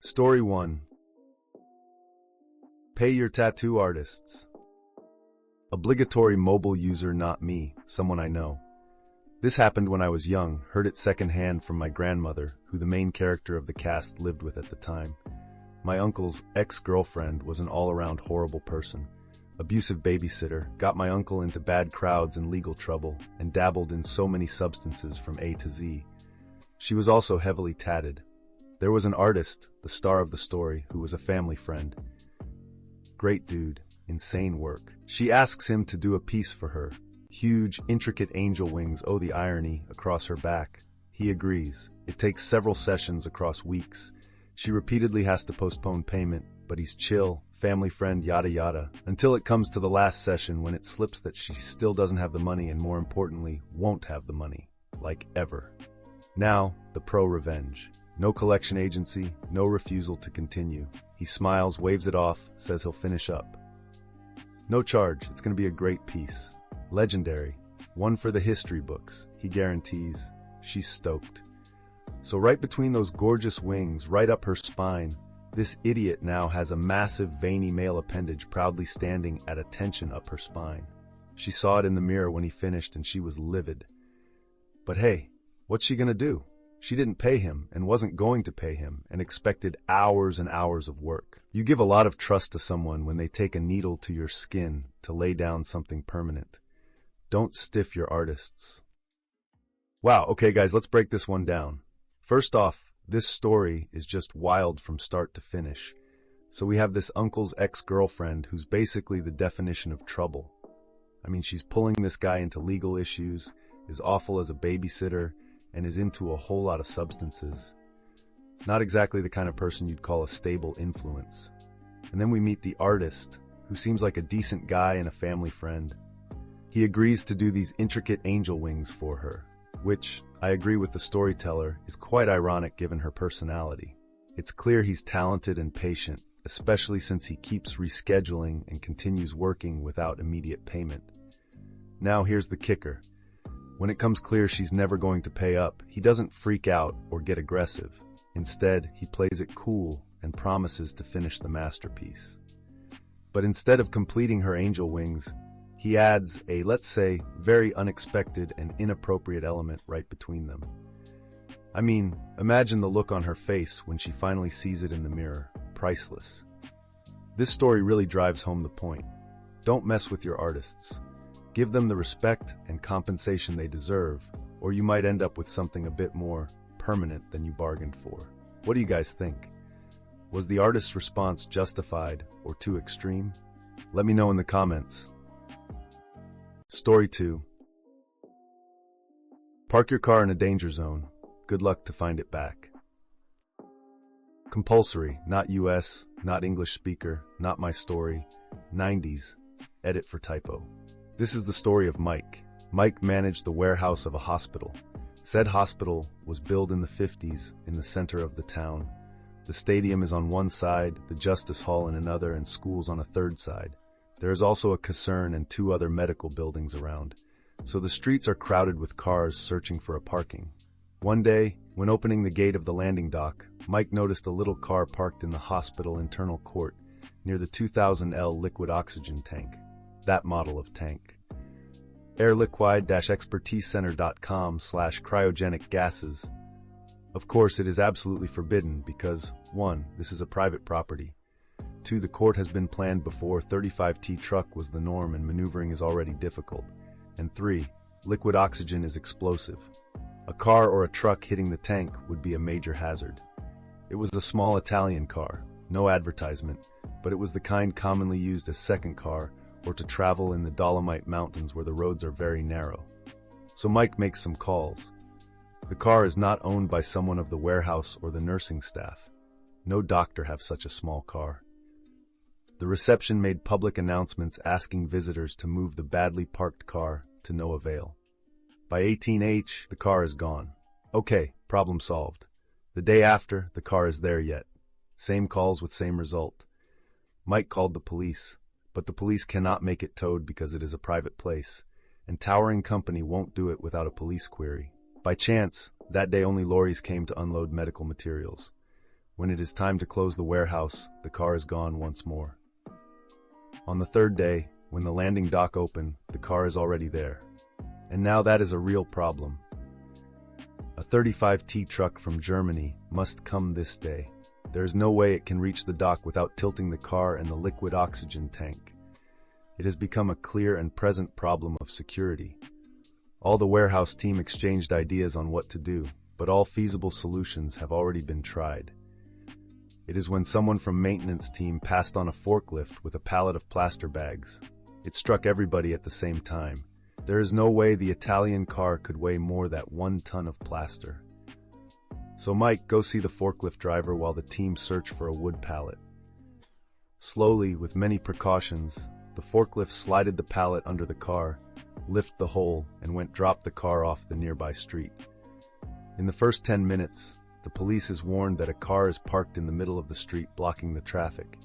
Story 1. Pay your tattoo artists. Obligatory mobile user not me, someone I know. This happened when I was young, heard it secondhand from my grandmother, who the main character of the cast lived with at the time. My uncle's ex-girlfriend was an all-around horrible person. Abusive babysitter, got my uncle into bad crowds and legal trouble, and dabbled in so many substances from A to Z. She was also heavily tatted. There was an artist, the star of the story, who was a family friend. Great dude, insane work. She asks him to do a piece for her. Huge, intricate angel wings, oh the irony, across her back. He agrees. It takes several sessions across weeks. She repeatedly has to postpone payment, but he's chill, family friend, yada yada, until it comes to the last session when it slips that she still doesn't have the money and more importantly, won't have the money. Like ever. Now, the pro-revenge. No collection agency, no refusal to continue. He smiles, waves it off, says he'll finish up. No charge, it's going to be a great piece. Legendary. One for the history books, he guarantees. She's stoked. So right between those gorgeous wings, right up her spine, this idiot now has a massive veiny male appendage proudly standing at attention up her spine. She saw it in the mirror when he finished and she was livid. But hey, what's she going to do? She didn't pay him and wasn't going to pay him and expected hours and hours of work. You give a lot of trust to someone when they take a needle to your skin to lay down something permanent. Don't stiff your artists. Wow, okay guys, let's break this one down. First off, this story is just wild from start to finish. So we have this uncle's ex-girlfriend who's basically the definition of trouble. I mean, she's pulling this guy into legal issues, is awful as a babysitter, and is into a whole lot of substances. Not exactly the kind of person you'd call a stable influence. And then we meet the artist, who seems like a decent guy and a family friend. He agrees to do these intricate angel wings for her, which, I agree with the storyteller, is quite ironic given her personality. It's clear he's talented and patient, especially since he keeps rescheduling and continues working without immediate payment. Now here's the kicker. When it comes clear she's never going to pay up, he doesn't freak out or get aggressive. Instead, he plays it cool and promises to finish the masterpiece. But instead of completing her angel wings, he adds a, let's say, very unexpected and inappropriate element right between them. I mean, imagine the look on her face when she finally sees it in the mirror. Priceless. This story really drives home the point. Don't mess with your artists. Give them the respect and compensation they deserve, or you might end up with something a bit more permanent than you bargained for. What do you guys think? Was the artist's response justified or too extreme? Let me know in the comments. Story 2. Park your car in a danger zone. Good luck to find it back. Compulsory, not US, not English speaker, not my story. 90s. Edit for typo. This is the story of Mike. Mike managed the warehouse of a hospital. Said hospital was built in the 50s in the center of the town. The stadium is on one side, the justice hall in another, and schools on a third side. There is also a caserne and 2 other medical buildings around. So the streets are crowded with cars searching for a parking. One day, when opening the gate of the landing dock, Mike noticed a little car parked in the hospital internal court near the 2000L liquid oxygen tank. That model of tank. airliquide-expertisecenter.com/cryogenic gases. Of course, it is absolutely forbidden because 1. This is a private property. 2. The court has been planned before 35T truck was the norm and maneuvering is already difficult. And 3. Liquid oxygen is explosive. A car or a truck hitting the tank would be a major hazard. It was a small Italian car, no advertisement, but it was the kind commonly used as second car or to travel in the Dolomite Mountains where the roads are very narrow. So Mike makes some calls. The car is not owned by someone of the warehouse or the nursing staff. No doctor have such a small car. The reception made public announcements asking visitors to move the badly parked car to no avail. By 18H, the car is gone. Okay, problem solved. The day after, the car is there yet. Same calls with same result. Mike called the police. But the police cannot make it towed because it is a private place, and Towering Company won't do it without a police query. By chance, that day only lorries came to unload medical materials. When it is time to close the warehouse, the car is gone once more. On the third day, when the landing dock open, the car is already there. And now that is a real problem. A 35T truck from Germany must come this day. There is no way it can reach the dock without tilting the car and the liquid oxygen tank. It has become a clear and present problem of security. All the warehouse team exchanged ideas on what to do, but all feasible solutions have already been tried. It is when someone from maintenance team passed on a forklift with a pallet of plaster bags. It struck everybody at the same time. There is no way the Italian car could weigh more than 1 ton of plaster. So Mike, go see the forklift driver while the team search for a wood pallet. Slowly, with many precautions, the forklift slided the pallet under the car, lifted the hole, and dropped the car off the nearby street. In the first 10 minutes, the police is warned that a car is parked in the middle of the street blocking the traffic.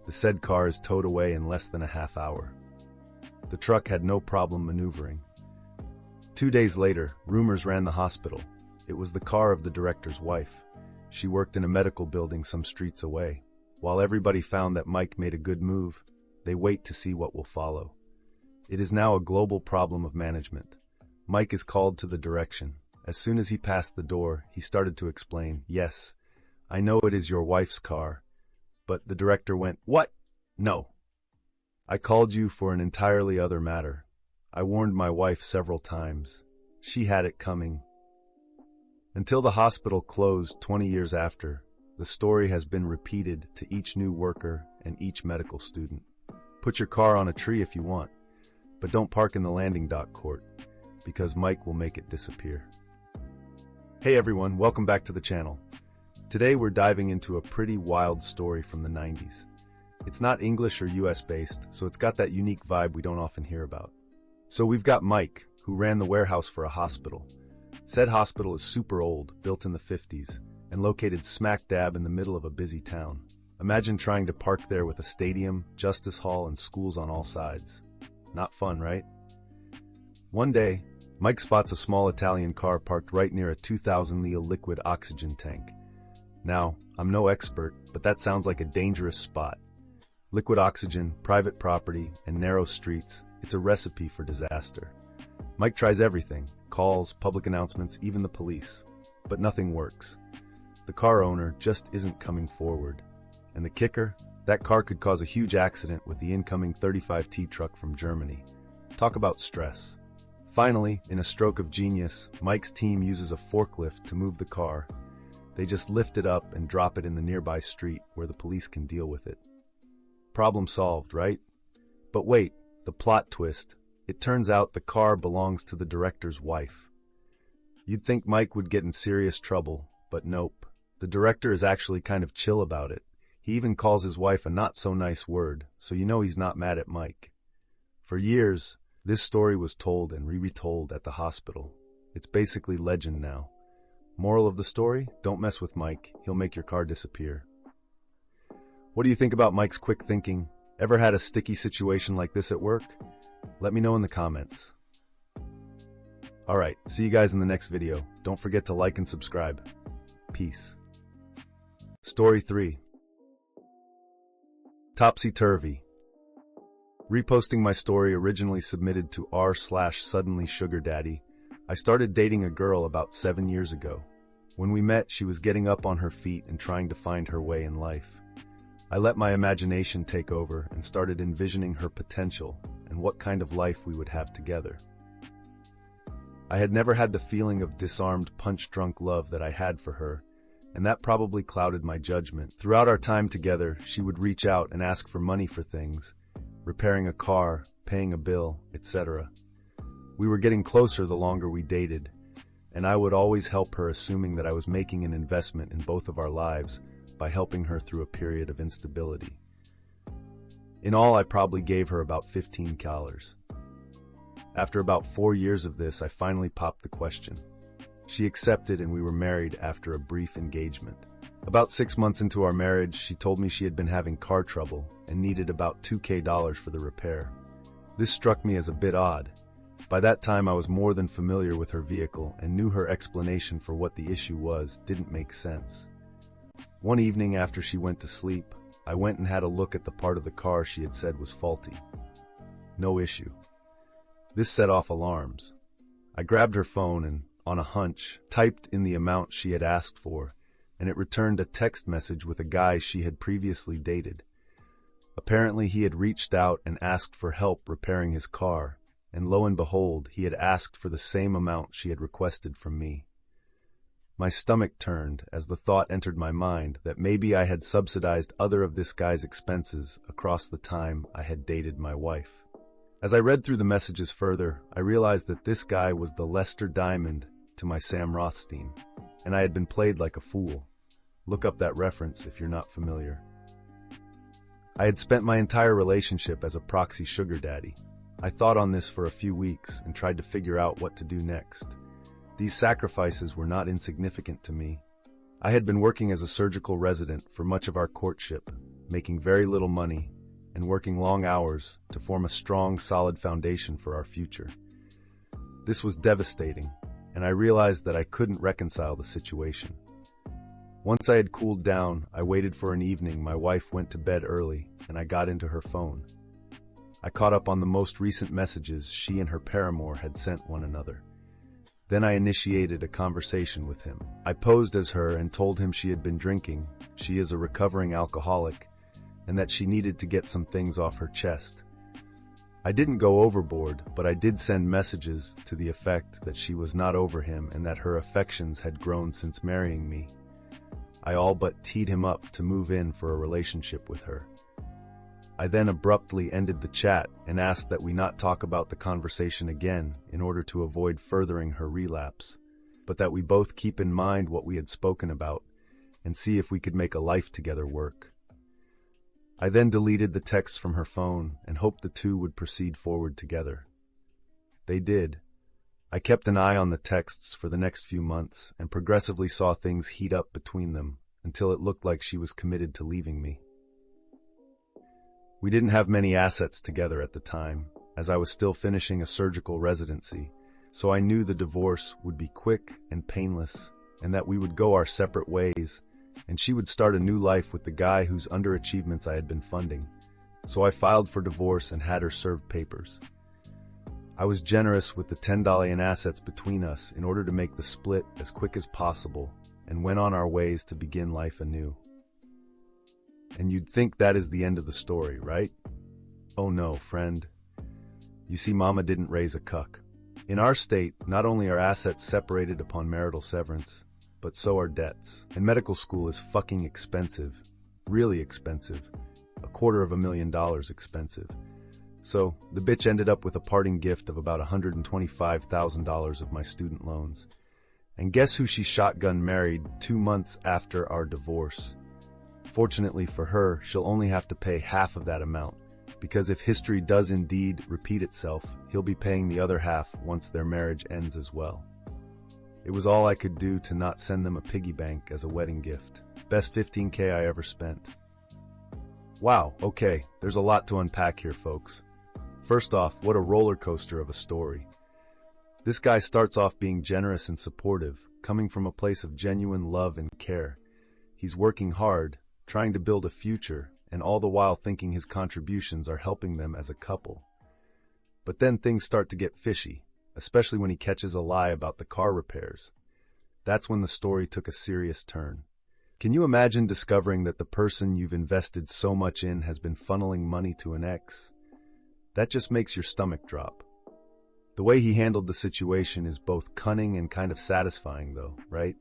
The said car is towed away in less than a half hour. The truck had no problem maneuvering. 2 days later, rumors ran the hospital. It was the car of the director's wife. She worked in a medical building some streets away. While everybody found that Mike made a good move, they wait to see what will follow. It is now a global problem of management. Mike is called to the direction. As soon as he passed the door, he started to explain, "Yes, I know it is your wife's car." But the director went, "What? No. I called you for an entirely other matter. I warned my wife several times. She had it coming." Until the hospital closed 20 years after, the story has been repeated to each new worker and each medical student. Put your car on a tree if you want, but don't park in the landing dock court, because Mike will make it disappear. Hey everyone, welcome back to the channel. Today we're diving into a pretty wild story from the 90s. It's not English or US based, so it's got that unique vibe we don't often hear about. So we've got Mike, who ran the warehouse for a hospital. Said hospital is super old, built in the 50s, and located smack dab in the middle of a busy town. Imagine trying to park there with a stadium, justice hall, and schools on all sides. Not fun, right? One day, Mike spots a small Italian car parked right near a 2,000-liter liquid oxygen tank. Now, I'm no expert, but that sounds like a dangerous spot. Liquid oxygen, private property, and narrow streets, it's a recipe for disaster. Mike tries everything, calls, public announcements, even the police. But nothing works. The car owner just isn't coming forward. And the kicker? That car could cause a huge accident with the incoming 35T truck from Germany. Talk about stress. Finally, in a stroke of genius, Mike's team uses a forklift to move the car. They just lift it up and drop it in the nearby street where the police can deal with it. Problem solved, right? But wait, the plot twist. It turns out the car belongs to the director's wife. You'd think Mike would get in serious trouble, but nope. The director is actually kind of chill about it. He even calls his wife a not-so-nice word, so you know he's not mad at Mike. For years, this story was told and retold at the hospital. It's basically legend now. Moral of the story? Don't mess with Mike. He'll make your car disappear. What do you think about Mike's quick thinking? Ever had a sticky situation like this at work? Let me know in the comments. Alright, see you guys in the next video. Don't forget to like and subscribe. Peace. Story 3. Topsy-turvy. Reposting my story originally submitted to r/suddenly sugar daddy, I started dating a girl about 7 years ago. When we met, she was getting up on her feet and trying to find her way in life. I let my imagination take over and started envisioning her potential and what kind of life we would have together. I had never had the feeling of disarmed, punch-drunk love that I had for her, and that probably clouded my judgment. Throughout our time together, she would reach out and ask for money for things, repairing a car, paying a bill, etc. We were getting closer the longer we dated, and I would always help her, assuming that I was making an investment in both of our lives by helping her through a period of instability. In all, I probably gave her about $15. After about 4 years of this, I finally popped the question. She accepted and we were married after a brief engagement. About 6 months into our marriage, she told me she had been having car trouble and needed about $2,000 for the repair. This struck me as a bit odd. By that time, I was more than familiar with her vehicle and knew her explanation for what the issue was didn't make sense. One evening after she went to sleep, I went and had a look at the part of the car she had said was faulty. No issue. This set off alarms. I grabbed her phone and, on a hunch, typed in the amount she had asked for, and it returned a text message with a guy she had previously dated. Apparently he had reached out and asked for help repairing his car, and lo and behold, he had asked for the same amount she had requested from me. My stomach turned as the thought entered my mind that maybe I had subsidized other of this guy's expenses across the time I had dated my wife. As I read through the messages further, I realized that this guy was the Lester Diamond to my Sam Rothstein, and I had been played like a fool. Look up that reference if you're not familiar. I had spent my entire relationship as a proxy sugar daddy. I thought on this for a few weeks and tried to figure out what to do next. These sacrifices were not insignificant to me. I had been working as a surgical resident for much of our courtship, making very little money, and working long hours to form a strong, solid foundation for our future. This was devastating, and I realized that I couldn't reconcile the situation. Once I had cooled down, I waited for an evening my wife went to bed early, and I got into her phone. I caught up on the most recent messages she and her paramour had sent one another. Then I initiated a conversation with him. I posed as her and told him she had been drinking, she is a recovering alcoholic, and that she needed to get some things off her chest. I didn't go overboard, but I did send messages to the effect that she was not over him and that her affections had grown since marrying me. I all but teed him up to move in for a relationship with her. I then abruptly ended the chat and asked that we not talk about the conversation again in order to avoid furthering her relapse, but that we both keep in mind what we had spoken about and see if we could make a life together work. I then deleted the texts from her phone and hoped the two would proceed forward together. They did. I kept an eye on the texts for the next few months and progressively saw things heat up between them until it looked like she was committed to leaving me. We didn't have many assets together at the time, as I was still finishing a surgical residency, so I knew the divorce would be quick and painless, and that we would go our separate ways, and she would start a new life with the guy whose underachievements I had been funding. So I filed for divorce and had her serve papers. I was generous with the $10 in assets between us in order to make the split as quick as possible, and went on our ways to begin life anew. And you'd think that is the end of the story, right? Oh no, friend. You see, Mama didn't raise a cuck. In our state, not only are assets separated upon marital severance, but so are debts. And medical school is fucking expensive. Really expensive. $250,000 expensive. So, the bitch ended up with a parting gift of about $125,000 of my student loans. And guess who she shotgun married 2 months after our divorce? Fortunately for her, she'll only have to pay half of that amount, because if history does indeed repeat itself, he'll be paying the other half once their marriage ends as well. It was all I could do to not send them a piggy bank as a wedding gift. Best $15K I ever spent. Wow, okay, there's a lot to unpack here, folks. First off, what a roller coaster of a story. This guy starts off being generous and supportive, coming from a place of genuine love and care. He's working hard, trying to build a future, and all the while thinking his contributions are helping them as a couple. But then things start to get fishy, especially when he catches a lie about the car repairs. That's when the story took a serious turn. Can you imagine discovering that the person you've invested so much in has been funneling money to an ex? That just makes your stomach drop. The way he handled the situation is both cunning and kind of satisfying though, right?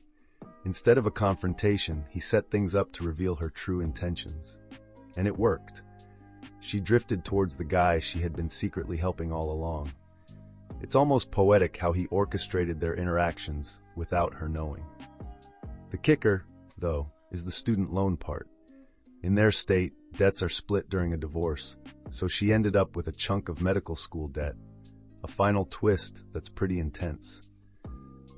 Instead of a confrontation, he set things up to reveal her true intentions. And it worked. She drifted towards the guy she had been secretly helping all along. It's almost poetic how he orchestrated their interactions without her knowing. The kicker, though, is the student loan part. In their state, debts are split during a divorce, so she ended up with a chunk of medical school debt. A final twist that's pretty intense.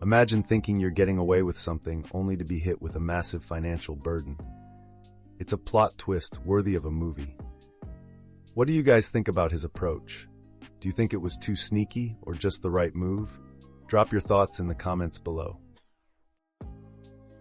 Imagine thinking you're getting away with something only to be hit with a massive financial burden. It's a plot twist worthy of a movie. What do you guys think about his approach? Do you think it was too sneaky or just the right move? Drop your thoughts in the comments below.